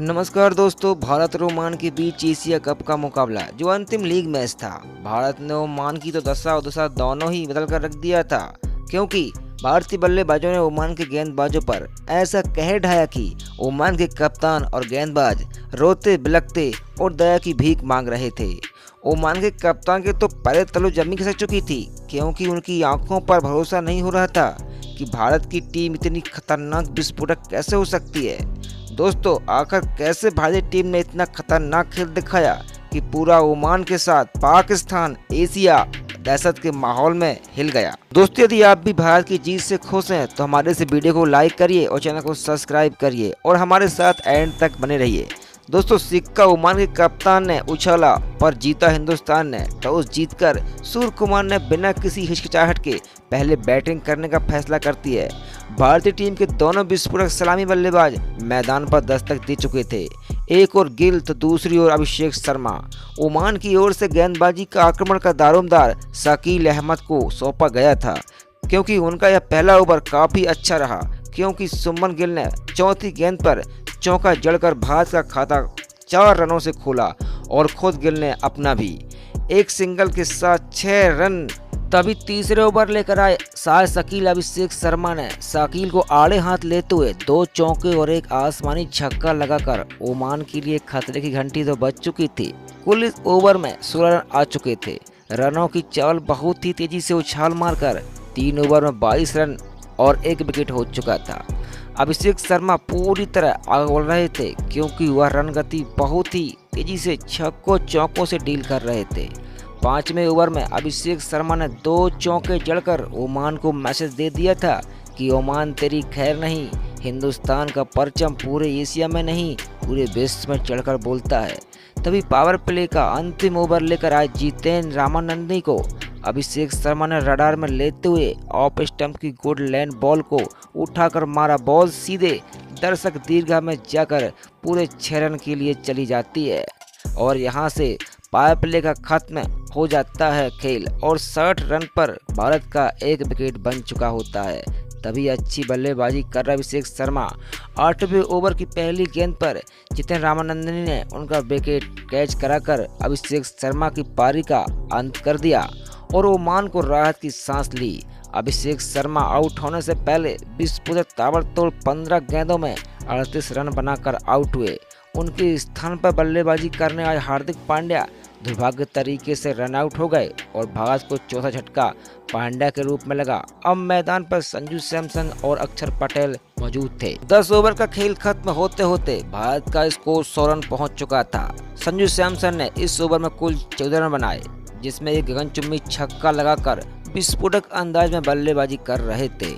नमस्कार दोस्तों, भारत और ओमान के बीच एशिया कप का मुकाबला जो अंतिम लीग मैच था। भारत ने ओमान की तो दशा और दशा दोनों ही बदल कर रख दिया था, क्योंकि भारतीय बल्लेबाजों ने ओमान के गेंदबाजों पर ऐसा कहर ढाया कि ओमान के कप्तान और गेंदबाज रोते बिलखते और दया की भीख मांग रहे थे। ओमान के कप्तान के तो पैर तलो जमीन खिसक चुकी थी, क्योंकि उनकी आंखों पर भरोसा नहीं हो रहा था कि भारत की टीम इतनी खतरनाक विस्फोटक कैसे हो सकती है। दोस्तों, आखिर कैसे भारतीय टीम ने इतना खतरनाक खेल दिखाया कि पूरा ओमान के साथ पाकिस्तान एशिया दहशत के माहौल में हिल गया। दोस्तों, यदि आप भी भारत की जीत से खुश हैं तो हमारे इस वीडियो को लाइक करिए और चैनल को सब्सक्राइब करिए और हमारे साथ एंड तक बने रहिए। दोस्तों, सिक्का ओमान के कप्तान ने उछाला पर जीता हिंदुस्तान ने। टॉस जीतकर सूर्य कुमार ने बिना किसी हिचकिचाहट के पहले बैटिंग करने का फैसला करती है। भारतीय टीम के दोनों विस्फोटक सलामी बल्लेबाज मैदान पर दस्तक दे चुके थे, एक और गिल तो दूसरी ओर अभिषेक शर्मा। ओमान की ओर से गेंदबाजी का आक्रमण का दारोमदार शकील अहमद को सौंपा गया था, क्योंकि उनका यह पहला ओवर काफ़ी अच्छा रहा, क्योंकि सुमन गिल ने चौथी गेंद पर चौका जड़कर भारत का खाता 4 रनों से खोला और खुद गिल ने अपना भी एक सिंगल के साथ 6 रन। तभी तीसरे ओवर लेकर आए शकील अभिषेक शर्मा ने शकील को आड़े हाथ लेते हुए 2 चौके और एक आसमानी छक्का लगाकर ओमान के लिए खतरे की घंटी तो बज चुकी थी। कुल इस ओवर में 16 रन आ चुके थे। रनों की चाल बहुत ही तेजी से उछाल मारकर 3 ओवर में 22 रन और 1 विकेट हो चुका था। अभिषेक शर्मा पूरी तरह आगे बढ़ रहे थे, क्योंकि वह रन गति बहुत ही तेजी से छक्कों चौकों से डील कर रहे थे। 5वें ओवर में अभिषेक शर्मा ने 2 चौके जड़कर ओमान को मैसेज दे दिया था कि ओमान तेरी खैर नहीं, हिंदुस्तान का परचम पूरे एशिया में नहीं पूरे विश्व में चढ़कर बोलता है। तभी पावर प्ले का अंतिम ओवर लेकर आए जितेन रामानंदी को अभिषेक शर्मा ने रडार में लेते हुए ऑफ स्टंप की गुड लैंड बॉल को उठाकर मारा। बॉल सीधे दर्शक दीर्घा में जाकर पूरे 6 रन के लिए चली जाती है और यहां से पावर प्ले का खत्म हो जाता है खेल और 60 रन पर भारत का 1 विकेट बन चुका होता है। तभी अच्छी बल्लेबाजी कर रहा अभिषेक शर्मा 8वें ओवर की पहली गेंद पर जितेन रामानंदनी ने उनका विकेट कैच कराकर अभिषेक शर्मा की पारी का अंत कर दिया और ओमान को राहत की सांस ली। अभिषेक शर्मा आउट होने से पहले विस्फोटक ताबड़तोड़ 15 गेंदों में 38 रन बनाकर आउट हुए। उनके स्थान पर बल्लेबाजी करने आए हार्दिक पांड्या दुर्भाग्य तरीके से रन आउट हो गए और भारत को चौथा झटका पांड्या के रूप में लगा। अब मैदान पर संजू सैमसन और अक्षर पटेल मौजूद थे। 10 ओवर का खेल खत्म होते होते भारत का स्कोर 100 रन पहुंच चुका था। संजू सैमसन ने इस ओवर में कुल 14 रन बनाए, जिसमें एक गगनचुंबी छक्का लगाकर विस्फोटक अंदाज में बल्लेबाजी कर रहे थे।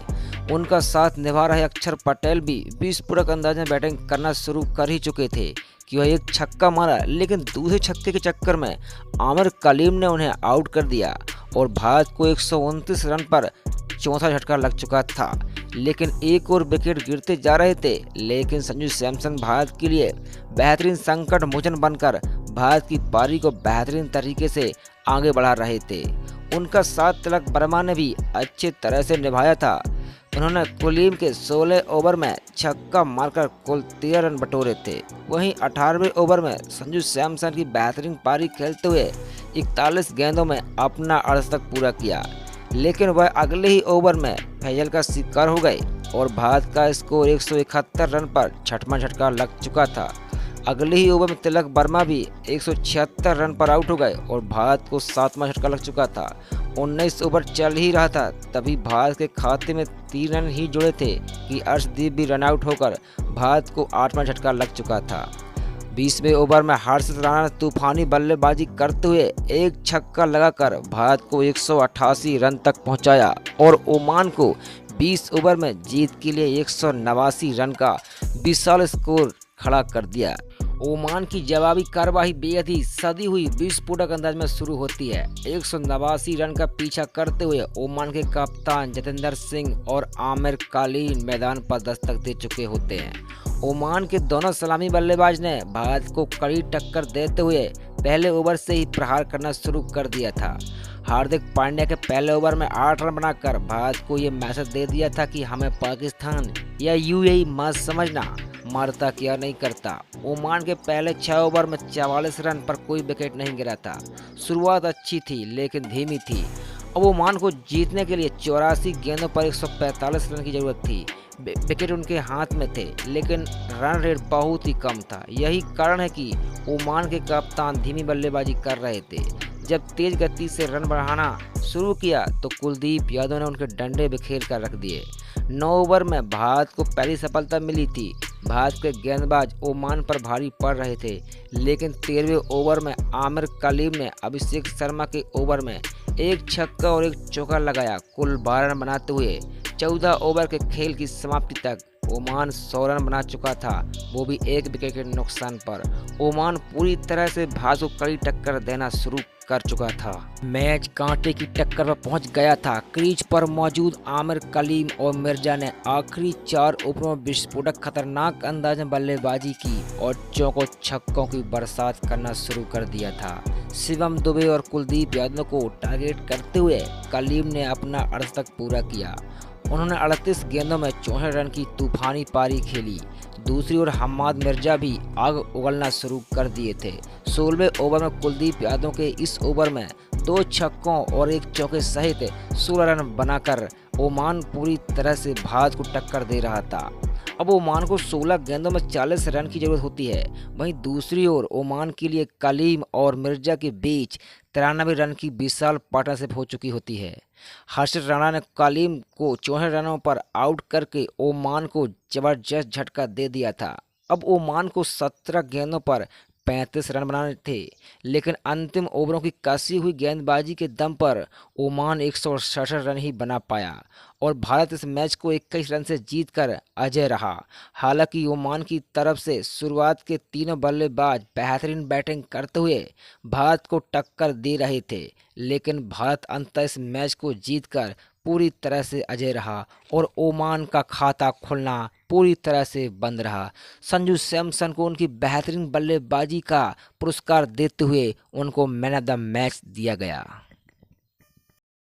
उनका साथ निभा रहे अक्षर पटेल भी विस्फोटक अंदाज में बैटिंग करना शुरू कर ही चुके थे कि वह एक छक्का मारा, लेकिन दूसरे छक्के के चक्कर में आमिर कलीम ने उन्हें आउट कर दिया और भारत को 129 रन पर चौथा झटका लग चुका था। लेकिन एक और विकेट गिरते जा रहे थे, लेकिन संजू सैमसन भारत के लिए बेहतरीन संकट मोचन बनकर भारत की पारी को बेहतरीन तरीके से आगे बढ़ा रहे थे। उनका साथ तिलक वर्मा ने भी अच्छी तरह से निभाया था। उन्होंने कलीम के 16 ओवर में छक्का मारकर कुल 13 रन बटोरे थे। वहीं 18वें ओवर में संजू सैमसन की बेहतरीन पारी खेलते हुए 41 गेंदों में अपना अर्धशतक पूरा किया, लेकिन वह अगले ही ओवर में फैजल का शिकार हो गए और भारत का स्कोर 171 रन पर 6वां झटका लग चुका था। अगले ही ओवर में तिलक वर्मा भी 176 रन पर आउट हो गए और भारत को 7वां झटका लग चुका था। 19 ओवर चल ही रहा था, तभी भारत के खाते में 3 रन ही जुड़े थे कि अर्शदीप भी रन आउट होकर भारत को 8वां झटका लग चुका था। 20वें ओवर में हर्षित राणा ने तूफानी बल्लेबाजी करते हुए एक छक्का लगाकर भारत को 188 रन तक पहुंचाया और ओमान को 20 ओवर में जीत के लिए 189 रन का विशाल स्कोर खड़ा कर दिया। ओमान की जवाबी कार्रवाई बेहद ही सदी हुई विस्फोटक अंदाज में शुरू होती है। 189 रन का पीछा करते हुए ओमान के कप्तान जतेंद्र सिंह और आमिर कलीम मैदान पर दस्तक दे चुके होते हैं। ओमान के दोनों सलामी बल्लेबाज ने भारत को कड़ी टक्कर देते हुए पहले ओवर से ही प्रहार करना शुरू कर दिया था। हार्दिक पांड्या के पहले ओवर में 8 रन बनाकर भारत को ये मैसेज दे दिया था कि हमें पाकिस्तान या यूएई मत समझना, मारता क्या नहीं करता। ओमान के पहले 6 ओवर में 44 रन पर कोई विकेट नहीं गिरा था। शुरुआत अच्छी थी लेकिन धीमी थी। अब ओमान को जीतने के लिए 84 गेंदों पर 145 रन की जरूरत थी। विकेट उनके हाथ में थे लेकिन रन रेट बहुत ही कम था। यही कारण है कि ओमान के कप्तान धीमी बल्लेबाजी कर रहे थे। जब तेज गति से रन बढ़ाना शुरू किया तो कुलदीप यादव ने उनके डंडे बिखेर कर रख दिए। 9 ओवर में भारत को पहली सफलता मिली थी। भारत के गेंदबाज ओमान पर भारी पड़ रहे थे लेकिन 13वें ओवर में आमिर कलीम ने अभिषेक शर्मा के ओवर में एक छक्का और एक चौका लगाया। कुल 12 रन बनाते हुए 14 ओवर के खेल की समाप्ति तक ओमान 100 रन बना चुका था, वो भी एक विकेट के नुकसान पर। ओमान पूरी तरह से भारत को कड़ी टक्कर देना शुरू कर चुका था। मैच कांटे की टक्कर पर पहुंच गया था। क्रीज पर मौजूद आमिर कलीम और मिर्जा ने आखिरी 4 ओवरों में विस्फोटक खतरनाक अंदाज में बल्लेबाजी की और चौकों छक्कों की बरसात करना शुरू कर दिया था। शिवम दुबे और कुलदीप यादव को टारगेट करते हुए कलीम ने अपना अर्धशतक पूरा किया। उन्होंने 38 गेंदों में 64 रन की तूफानी पारी खेली। दूसरी ओर हम्माद मिर्जा भी आग उगलना शुरू कर दिए थे। 16वें ओवर में कुलदीप यादव के इस ओवर में 2 छक्कों और एक चौके सहित 16 रन बनाकर ओमान पूरी तरह से भारत को टक्कर दे रहा था। अब ओमान को 16 गेंदों में 40 रन की जरूरत होती है। वहीं दूसरी ओर ओमान के लिए कलीम और मिर्जा के बीच 93 रन की विशाल पार्टनरशिप हो चुकी होती है। हर्षित राणा ने कलीम को 64 रनों पर आउट करके ओमान को जबरदस्त झटका दे दिया था। अब ओमान को 17 गेंदों पर 35 रन बनाने थे लेकिन अंतिम ओवरों की कसी हुई गेंदबाजी के दम पर ओमान 167 रन ही बना पाया और भारत इस मैच को 21 रन से जीतकर अजय रहा। हालांकि ओमान की तरफ से शुरुआत के तीनों बल्लेबाज बेहतरीन बैटिंग करते हुए भारत को टक्कर दे रहे थे लेकिन भारत अंततः इस मैच को जीतकर पूरी तरह से अजय रहा और ओमान का खाता खुलना पूरी तरह से बंद रहा। संजू सैमसन को उनकी बेहतरीन बल्लेबाजी का पुरस्कार देते हुए उनको मैन ऑफ द मैच दिया गया।